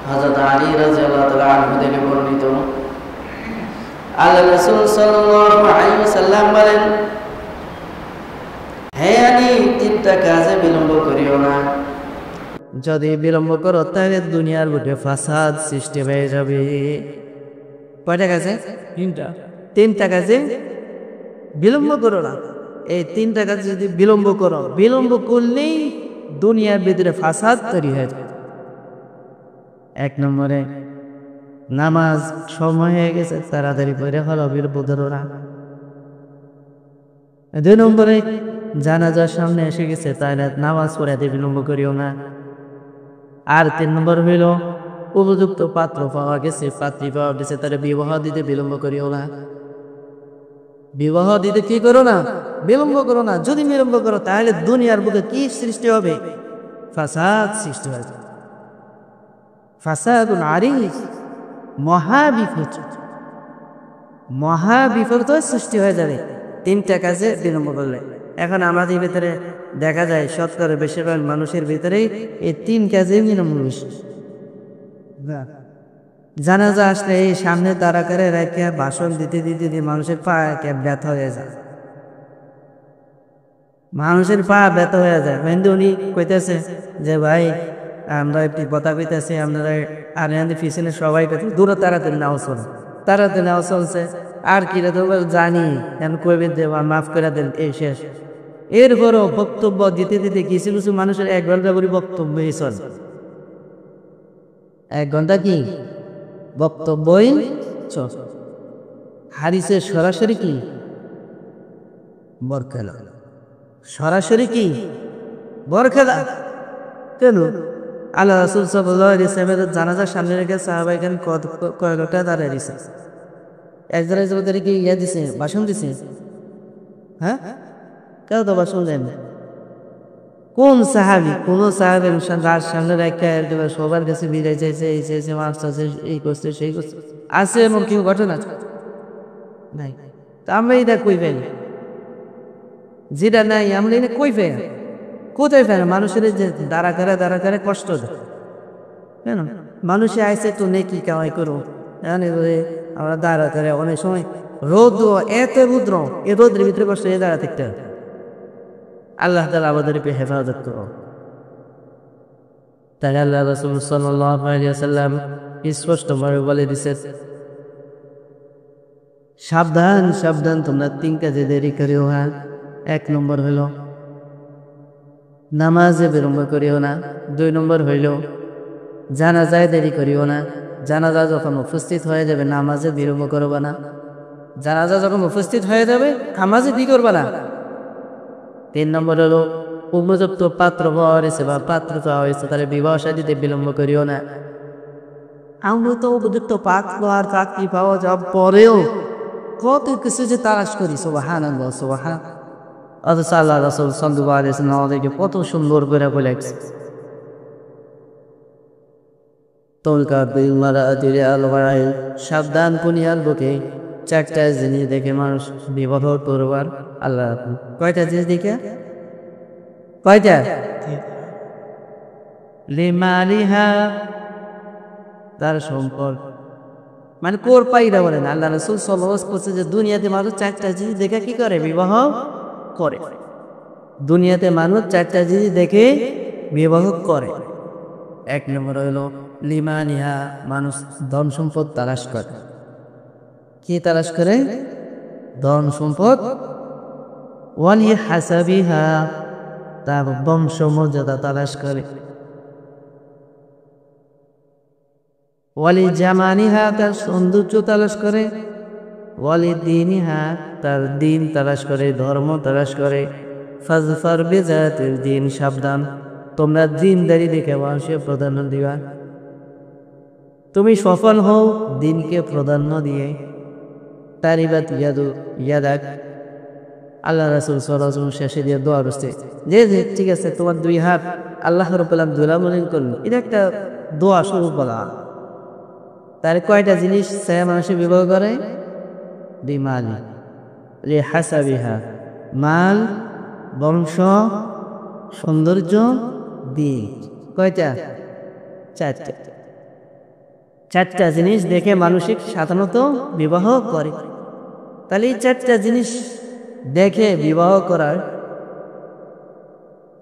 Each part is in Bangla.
হযরত আলী রাদিয়াল্লাহু তাআলা আনহু থেকে বর্ণিত, আল্লাহ রাসূল সাল্লাল্লাহু আলাইহি ওয়াসাল্লাম বলেন, হে আলী, তিনটা কাজে বিলম্ব করিও না। যদি বিলম্ব করো তাহলে দুনিয়ার বুকে ফাসাদ সৃষ্টি হয়ে যাবে। কয়টা কাজে? তিনটা কাজে বিলম্ব করো না। এই তিনটা কাজে যদি বিলম্ব করো, বিলম্ব করলেই দুনিয়ার ভিতরে ফাসাদ তৈরি হয়ে যাবে। এক নম্বরে, নামাজ সময় হয়ে গেছে, তাড়াতাড়ি পড়ে হলো, বিলম্ব করো না। দুই নম্বরে, জানাজার সামনে এসে গেছে, তাহলে নামাজ পড়াতে বিলম্ব করিও না। আর তিন নম্বর হইল, উপযুক্ত পাত্র পাওয়া গেছে, পাত্রী পাওয়া গেছে, তাহলে বিবাহ দিতে বিলম্ব করিও না। বিবাহ দিতে কি করো না? বিলম্ব করো না। যদি বিলম্ব করো তাহলে দুনিয়ার বুকে কি সৃষ্টি হবে? ফাসাদ সৃষ্টি হবে। ফাসাদুন আরিজ, মহাবিপদ, মহাবিপদ সৃষ্টি হয়ে যাবে তিনটা কাজে বিলম্ব করলে। এখন আমাদের ভিতরে দেখা যায় শতকরা বেশিরভাগ মানুষের ভিতরেই এই তিন কাজে বিলম্ব বেশি। জানাজা আসলে এই সামনে দাঁড়া করে রেখে ভাষণ দিতে দিতে মানুষের পা ব্যথা হয়ে যায়, মানুষের পা ব্যথা হয়ে যায়। কিন্তু উনি কইতেছে যে ভাই আমরা একটি কথা কইতেছি, আপনারা আর পিছনে সবাই কইতে দূরে তাড়াতাড়ি নাও চল, তাড়াতাড়ি নাও চলছে। আর কি রে তোমার জানি এখন কইবেন যে মাফ করে দেন, এই শেষ। এরপরও বক্তব্য দিতে দিতে কিছু কিছু মানুষের 1 ঘন্টা করে বক্তব্যই চল। 1 ঘন্টা কি বক্তব্যই চল। হাদিসে সরাসরি কি বরখেলা, সরাসরি কি বরখেলা। কেন? আল্লাহ রাসূল সাল্লাল্লাহু আলাইহি ওয়াসাল্লাম জানাজার সামনে রেখে সাহাবায়ে কেরাম কয়েকটা দাঁড়িয়ে দিছে। একজনের জবাবে কি দিছে, ভাষণ দিছে? হ্যাঁ, কেউ তো ভাষণ দেন। কোন সাহাবী, কোন সাহাবী যার সামনে রেখে সবার কাছে বিদায় চাইছে, এই চাইছে, মাফ চাইছে, এই করছে, সেই করছে, আছে এমন কেউ ঘটনা নাই? তা আমরা এটা কই পাই? যেটা নাই আমরা এটা কই পাই? কোথায় পাই? মানুষের যে দাঁড়া করে কষ্ট দেয়। কেন? মানুষে আইসে তো নেকি কামাই করো, আমরা দাঁড়া করে অনেক সময় রোদ এত রুদ্র, এ রোদের ভিতরে কষ্ট এ দাঁড়া থাকতে। আল্লাহ তাআলা আমাদেরকে হেফাজত করো। তাই আল্লাহ রাসূল সাল্লাল্লাহু আলাইহি ওয়াসাল্লাম স্পষ্টভাবে বলে দিয়েছেন, সাবধান সাবধান, তোমরা 3 কাজে দেরি করিও না। 1 নম্বর হইল নামাজে বিলম্ব করিও না। 2 নম্বর হইল জানাজায় দেরি করিও না। জানাজা যখন উপস্থিত হয়ে যাবে নামাজে বিলম্ব করবা না। জানাজা যখন উপস্থিত হয়ে যাবে নামাজে কি করবা না। 3 নম্বর হলো উপযুক্ত পাত্র পাওয়া হয়েছে বা পাত্র পাওয়া হয়েছে, তাহলে বিবাহ শাদীতে বিলম্ব করিও না। আমরা তো উপযুক্ত পাত্র আর চাকরি পাওয়া যাওয়ার পরেও কত কিছু যে তালাশ করি, সুবহানাল্লাহ সুবহান। অথচ আল্লাহ রাসূল সাল্লাল্লাহু আলাইহি ওয়াসাল্লাম আমাদেরকে কত সুন্দর করে বলেছে, সাবধান দুনিয়ার বুকে 4টা জিনিস দেখে মানুষ বিবাহ করবার। আল্লাহ কয়টা জিনিস দেখে? কয়টা? লিমালিহা, তার সম্পদ, মানে কোর পাইরা বলেন। আল্লাহ রাসূল সাল্লাল্লাহু আলাইহি ওয়াসাল্লাম বলছে যে দুনিয়াতে মানুষ 4টা জিনিস দেখে কি করে? বিবাহ করে। দুনিয়াতে মানুষ 4টা জিনিস দেখে বিবাহ করে। 1 নম্বর হলো লিমানিহা, মানুষ ধন সম্পদ তালাশ করে। কি তালাশ করে? ধন সম্পদ। ওয়ালি হাসাবিহা, তার বংশ মর্যাদা তালাশ করে। ওয়ালি জামানিহা, তার সৌন্দর্য তালাশ করে। ওয়ালি দীনিহা, তার দিন তালাশ করে, ধর্ম তালাশ করে। ফাজফার বিজাতিল দিন, সাবধান তোমরা দিনদারি দেখে মানুষকে প্রাধান্য দিবা। তুমি সফল হও দিনকে প্রাধান্য দিয়ে। তারিবাত ইয়াদাক, আল্লাহ রাসূল সাল্লাল্লাহু আলাইহি ওয়াসাল্লাম শেষে দিয়ে দোয়া করছে যে ঠিক আছে তোমার 2 হাত আল্লাহ রাব্বুল আলামিন দুলামলিন করুন, এটা একটা দোয়া শুরু বলা। তার কয়টা জিনিস সে মানুষের বিবাহ করে? বিমালি লি হাসাবিহা, মাল, বংশ, সৌন্দর্য, দিন। কয়টা? 4টা। চারটা জিনিস দেখে মানসিক সাধারণত বিবাহ করে। তাহলে এই চারটা জিনিস দেখে বিবাহ করার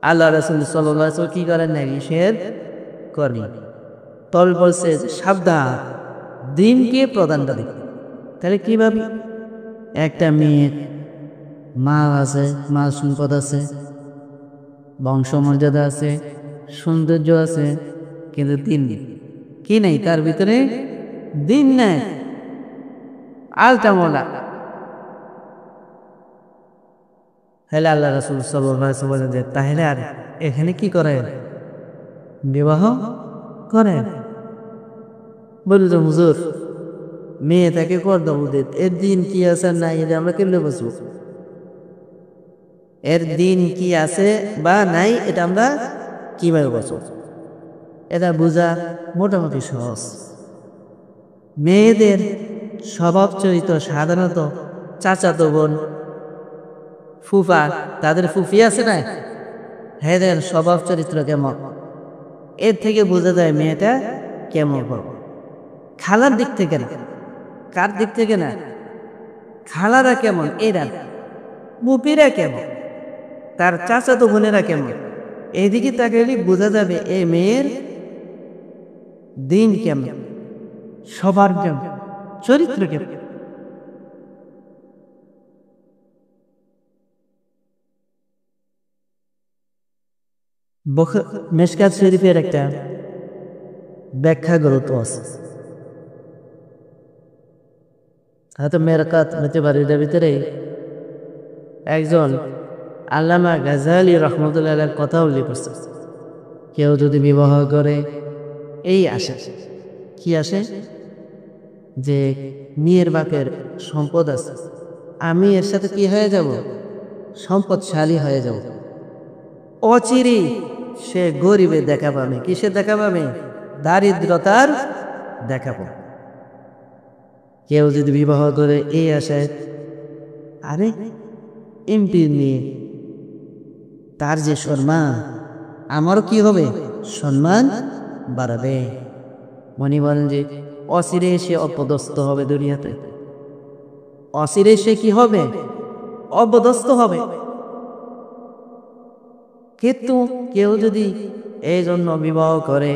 আল্লাহ রাসূল সাল্লাল্লাহু আলাইহি ওয়াসাল্লাম কি করেন না, নিষেধ করেন। তবে বলছে সাবধান, দিনকে প্রাধান্য দিন। তাহলে কিভাবে? একটা মেয়ের মা আছে, মা সম্পদ আছে, বংশমর্যাদা আছে, সৌন্দর্য আছে, কিন্তু দিন নেই। কি নেই তার ভিতরে? দিন নেই, আলটামোলা। তাহলে আল্লাহ রাসূল সাল্লাল্লাহু আলাইহি ওয়াসাল্লাম বলেন যে তাহলে আর এখানে কি করে? বিবাহ করে। বলল যে হুজুর, মেয়ে তাকে কর দাও, এর দিন কি আছে না এটা আমরা কেমনে বুঝবো? এর দিন কি আছে বা নাই এটা আমরা কিভাবে বুঝবো? এটা বোঝা মোটামুটি সহজ। মেয়েদের স্বভাব চরিত্র সাধারণত চাচাতো বোন, ফুফা, তাদের ফুফি আছে না, এদের স্বভাব চরিত্র কেমন, এর থেকে বোঝা যায় মেয়েটা কেমন বড়। খালার দিক থেকে না, কার দিক থেকে না, খালারা কেমন, এরা মুপিরা কেমন, তার চাচাতো বোনেরা কেমন, এইদিকে তাকালে বোঝা যাবে এই মেয়ের দিন কেমন, সবার কেমন, চরিত্র কেমন। মেশকাত শরীফের একটা ব্যাখ্যা গ্রন্থ আছে, হয়তো মেরকাত হতে পারে। এটার ভিতরে একজন আল্লামা গাজালি রহমতুল্লাহ কথা উল্লেখ করছে, কেউ যদি বিবাহ করে এই আশা, কি আসে? যে মেয়ের বাপের সম্পদ আছে, আমি এর সাথে কি হয়ে যাব? সম্পদশালী হয়ে যাব। অচিরে সে গরিবের দেখা পাবে। কিসের দেখা পাবে? দারিদ্রতার দেখা পাবে। কেউ যদি বিবাহ করে এই আশায়, আরে এমপি নিয়ে তার যে সম্মান, আমারও কি হবে? সম্মান বাড়াবে। মনি বলেন যে অচিরে সে অপদস্থ হবে দুনিয়াতে, অচিরে সে কি হবে? অপদস্থ হবে। কিন্তু কেউ যদি এই জন্য বিবাহ করে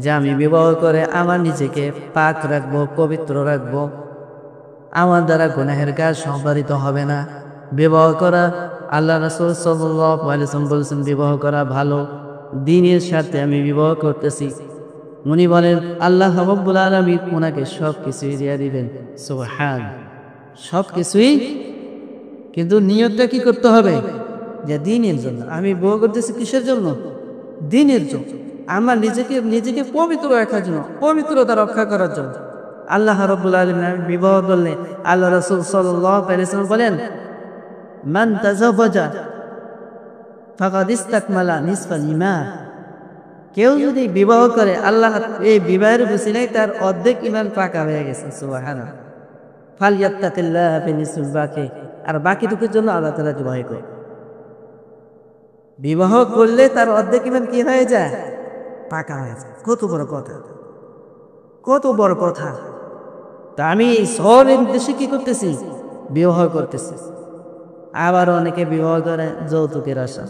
যে আমি বিবাহ করে আমার নিজেকে পাক রাখবো, পবিত্র রাখবো, আমার দ্বারা গুনাহের কাজ সম্পাদিত হবে না, বিবাহ করা, আল্লাহ রাসূল সাল্লাল্লাহু আলাইহি ওয়াসাল্লাম বলেছেন বিবাহ করা ভালো, দ্বীনের সাথে আমি বিবাহ করতেছি, উনি বলেন আল্লাহ রাব্বুল আলামিন ওনাকে সব কিছুই দিয়ে দিবেন। সুবহান, সব কিছুই। কিন্তু নিয়তটা কি করতে হবে? যে দিনের জন্য আমি বিবাহ করতেছি। কিসের জন্য? দিনের জন্য, আমার নিজেকে পবিত্র রাখার জন্য, পবিত্রতা রক্ষা করার জন্য। আল্লাহ রাব্বুল আলামিন বিবাহ করলে আল্লাহ রাসূল সাল্লাল্লাহু আলাইহি ওয়াসাল্লাম বলেন মান তাযাওয়াজা ফাকাদ ইসতাকমালা নিসফাল ঈমান। কেউ যদি বিবাহ করে, আল্লাহ এই বিবাহের উসিলায় তার অর্ধেক ঈমান পাকা হয়ে গেছে। সুবহানাল্লাহ। ফালইয়াত্তাকিল্লাহ বিনিসফিল বাকি, আর বাকিটুকুর জন্য আল্লাহ তাআলাকে ভয় করে। বিবাহ করলে তার অর্ধেক ঈমান কি হয়ে যায়? পাকা হয়ে যায়। কত বড় কথা, কত বড় কথা। তা আমি এই শহরের দেশে কি করতেছি? বিবাহ করতেছি। আবার অনেকে বিবাহ করে যৌতুকের আশা।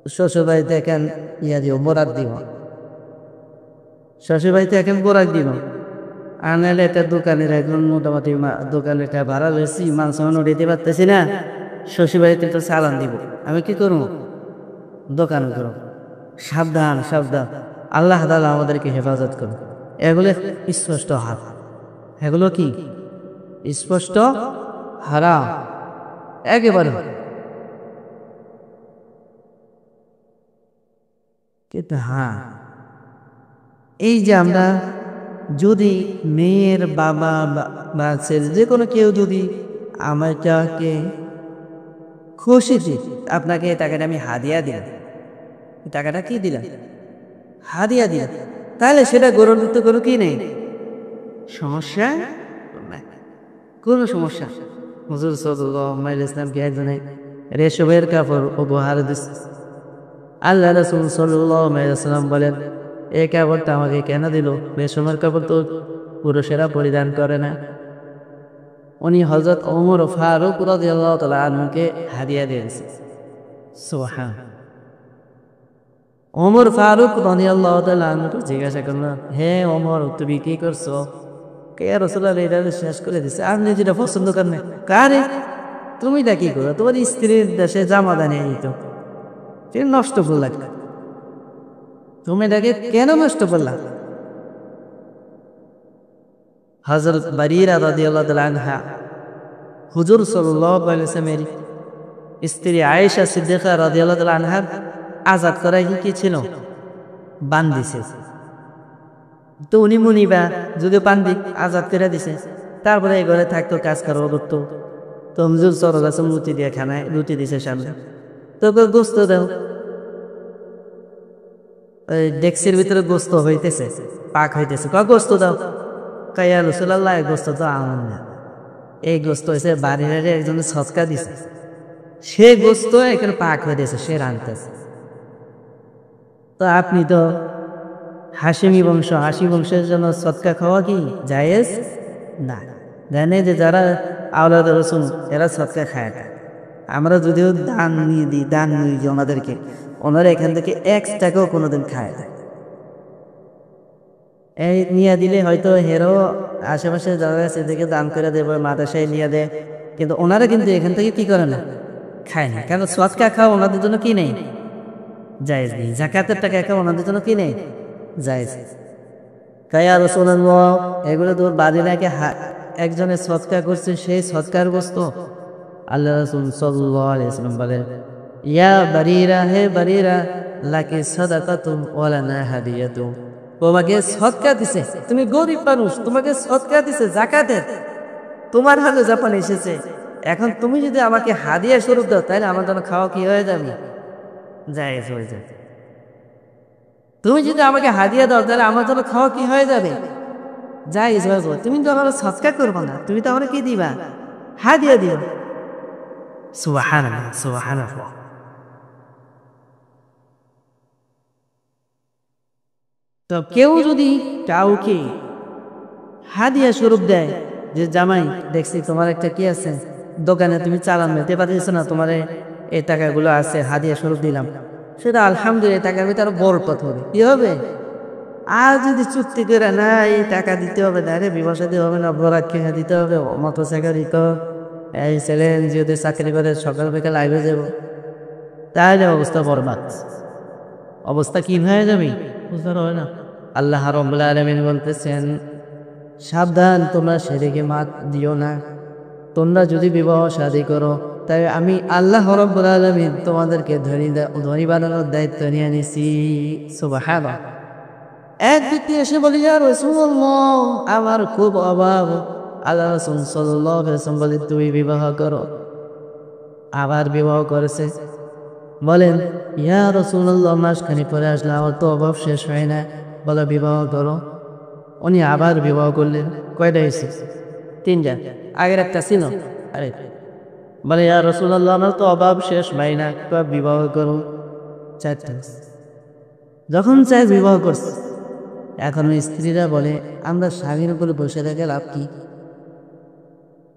শ্বশুরবাড়ি দেখেন ইয়া দিব, বরাত দিব, শ্বশুরবাড়িতে এখন বরাত দিব। আনালে একটা দোকানের একজন মোটামুটি দোকানের একটা ভাড়া লইছি, মাংস দিতে পারতেছি না, শ্বশুরবাড়িতে একটা চালান দিব, আমি কি করবো? দোকান করব। সাবধান, সাবধান, আল্লাহ তাআলা আমাদেরকে হেফাজত করুন। এগুলো স্পষ্ট হারাম। এগুলো কি স্পষ্ট হারাম, একেবারে। কিন্তু হ্যাঁ, এই যে আমরা যদি মেয়ের বাবা বা ছেলে যে কোনো কেউ যদি আমাকে খুশিতে আপনাকে এই টাকাটা আমি হাদিয়া দিলাম, টাকাটা কি দিলাম? হাদিয়া দিলাম, তাহলে সেটা গ্রহণ করতে কোনো কি নেই, সমস্যা নাই, কোনো সমস্যা। হুজুর সাল্লাল্লাহু আলাইহি ওয়াসাল্লামকে একজনে রেশমের কাপড় উপহার দিচ্ছে। আল্লাহ রাসূল সাল্লাল্লাহু আলাইহি ওয়াসাল্লাম বলেন এই কাপড়টা আমাকে কেন দিল? বেশমের কাপড় তো পুরুষেরা পরিধান করে না। উনি হযরত ওমর ফারুক রাদিয়াল্লাহু তাআলা আনহুকে হাদিয়া দিয়েছে। সুবহান। ওমর ফারুক রাদিয়াল্লাহু তাআলা আনহুকে জিজ্ঞাসা করলো, হে ওমর, তুমি কি করছো? কে রাসূলুল্লাহ এটা শেষ করে দিছে, আপনি যেটা পছন্দ করেন না। কারে তুমি এটা কি করো? তোমার স্ত্রীর দেশে জামা দানিয়ে নিত, তুমি নষ্ট করলা। তুমি এটাকে কেন নষ্ট করলা? হযরত বারিরা রাদিয়াল্লাহু তাআলা আনহা হুজুর সাল্লাল্লাহু আলাইহি ওয়াসাল্লামের স্ত্রী আয়েশা সিদ্দিকা রাদিয়াল্লাহু তাআলা আনহা আজাদ করা কি ছিল? বান্দিছে। তো উনি মুনিবা যদিও বান্দি আজাদ করে দিছে, তারপরে এই ঘরে থাকতো, কাজ করা করতো। তো হুজুর সাল্লাল্লাহু আলাইহি ওয়াসাল্লাম রুটি দিয়ে খানায়, রুটি দিছে সামনে, তো গোস্ত দাও। ওই ডেক্সির ভিতরে গোস্ত হইতেছে, পাক হইতেছে, গোস্ত দাও। কাইয়া রাসূলুল্লাহ, গোস্ত তো আমার না, এই গোস্ত হয়েছে বাড়ির একজন সৎকা দিছে, সে গোস্ত এখানে পাক হইতেছে, সে রাঁধতেছে। তো আপনি তো হাশিমি বংশ, হাসি বংশের জন্য সৎকা খাওয়া কি জায়েজ না? জানে যে যারা আওলাদ রাসূল এরা সৎকা খায় না। আমরা যদিও দান নিয়ে দিই, দান নিয়ে দিই ওনাদেরকে, ওনারা এখান থেকে 1 টাকাও কোনোদিন খায় না। এই নিয়ে দিলে হয়তো হেরো আশেপাশে যারা আছে এদেরকে দান করে দেবে, মাদ্রাসায় নিয়ে দেয়, কিন্তু ওনারা কিন্তু এখান থেকে কি করে না, খায় না। কেন? সৎকা খাওয়া ওনাদের জন্য কি নেই, জায়েজ নেই। যাকাতের টাকা খাওয়া ওনাদের জন্য কি নেই, জায়েজ। কায়া রাসূলুল্লাহ, এগুলো তোর বাড়ি নাকি একজনের সৎকা করছে, সেই সৎকার বস্তু। আল্লাহ রাসূল সাল্লাল্লাহু আলাইহি ওয়াসাল্লাম বলেন, ইয়া বারিরা, হে বারিরা, লাকি সাদাকাতুন ওয়া লানা হাদিয়াতুন, তোমাকে সৎকা দিছে, তুমি গরিব মানুষ, তোমাকে সৎকা দিছে যাকাতের, তোমার হাতে যখন এসেছে, এখন তুমি যদি আমাকে হাদিয়া স্বরূপ দাও, তাহলে আমার জন্য খাওয়া কি হয়ে যাবে, জায়েজ হয়ে যাবে। তুমি যদি আমাকে হাদিয়া দাও, তাহলে আমার জন্য খাওয়া কি হয়ে যাবে, জায়েজ হয়ে যাবে। তুমি তো আমার সৎকা করবো না, তুমি তো আমার কি দিবা, হাদিয়া দিবা। সুবহানাল্লাহ, সুবহানাল্লাহ। তো কেউ যদি কাউকে হাদিয়া স্বরূপ দেয়, যে জামাই দেখছি তোমার একটা কি আছে দোকানে, তুমি চালান মেতে পারতেছো না, তোমার এই টাকাগুলো আছে, হাদিয়া স্বরূপ দিলাম, সেটা আলহামদুলিল্লাহ, টাকার ভিতরে আরো বরকত হবে। কি হবে? আর যদি চুক্তি করে না এই টাকা দিতে হবে না, রে বিবাহ দিতে হবে না, বরাত খেয়ে দিতে হবে, মোটরসাইকেল দিত, এই ছেলে যদি চাকরি করে সকাল বিকাল আইবে যাব, তাহলে অবস্থা বরবাদ, অবস্থা কি হয়ে যাবে, বুঝতে হবে না। আল্লাহ রাব্বুল আলামিন বলতেছেন, সাবধান, তোমরা শিরকে মাত দিও না। তোমরা যদি বিবাহ শাদী করো, তাই আমি আল্লাহ রাব্বুল আলামিন তোমাদেরকে ধনী বানানোর দায়িত্ব নিয়ে নিছি। সুবহানাল্লাহ। এক ব্যক্তি এসে বলি, ইয়া রাসূলুল্লাহ, আমার খুব অভাব। আল্লাহ রাসূল সাল্লাল্লাহু আলাইহি ওয়াসাল্লাম বলেন, তুমি বিবাহ করো। আবার বিবাহ করেছে। বলেন, ইয়া রাসূলুল্লাহ, মাসখানি পরে আসলে আমার তো অভাব শেষ হয় না, বলে বিবাহ করো। উনি আবার বিবাহ করলেন। কয়টা হয়েছে? 3টা। আগের একটা ছিল। আরে বলে, ইয়া রাসূলুল্লাহ, আমার তো অভাব শেষ হয় না, বিবাহ করো। 4টা। যখন চাই বিবাহ করছে, এখন স্ত্রীরা বলে, আমরা স্বামীর উপরে বসে থেকে লাভ কি?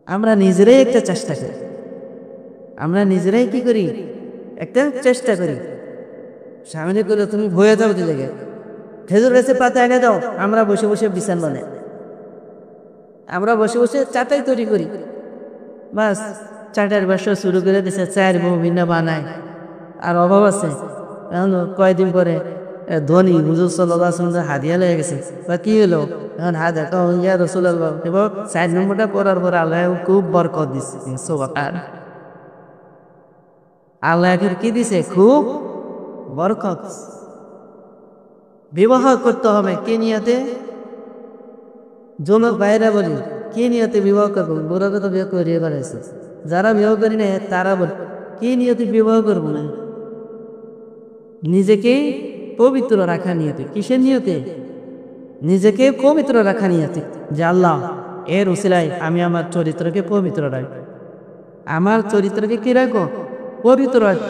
আমরা নিজেরাই একটা চেষ্টা করি, আমরা নিজেরাই কি করি, একটা চেষ্টা করি। স্বামীর করে তুমি ভয়ে যাও, দিলে খেজুর গাছে পাতা এনে দাও, আমরা বসে বসে বিছান বানাই, আমরা বসে বসে চাটাই তৈরি করি, বাস চাটার ব্যবসা শুরু করে দিছে, 4 বউ ভিন্ন বানায়। আর অভাব আছে। এখন কয়েকদিন পরে ধনী হুজুর সাল্লাল্লাহু আলাইহি ওয়াসাল্লাম হাদিয়া লেগে গেছে, বা কি হলো, এখন হাদিয়া তো ইয়া রাসূলুল্লাহ, এবং 4 নম্বরটা পড়ার পর আল্লাহ খুব বরকত দিচ্ছে। সুবহানাল্লাহ। আল্লাহ কি দিছে? খুব বরকত। বিবাহ করতে হবে কি নিয়তে? যুবক ভাইরা বলি, কি নিয়তে বিবাহ করবো? বুড়াকে তো বিয়ে করিয়ে বেড়াইছে, যারা বিবাহ করি না তারা বল, কি নিয়তে বিবাহ করবো না? নিজেকে পবিত্র রাখা নিয়তে। কিসের নিয়তে? নিজেকে পবিত্র রাখা নিয়তে, যে আল্লাহ এর উসিলায় আমি আমার চরিত্রকে পবিত্র রাখবো, আমার চরিত্রকে কি রাখবো? পবিত্র রাখবো।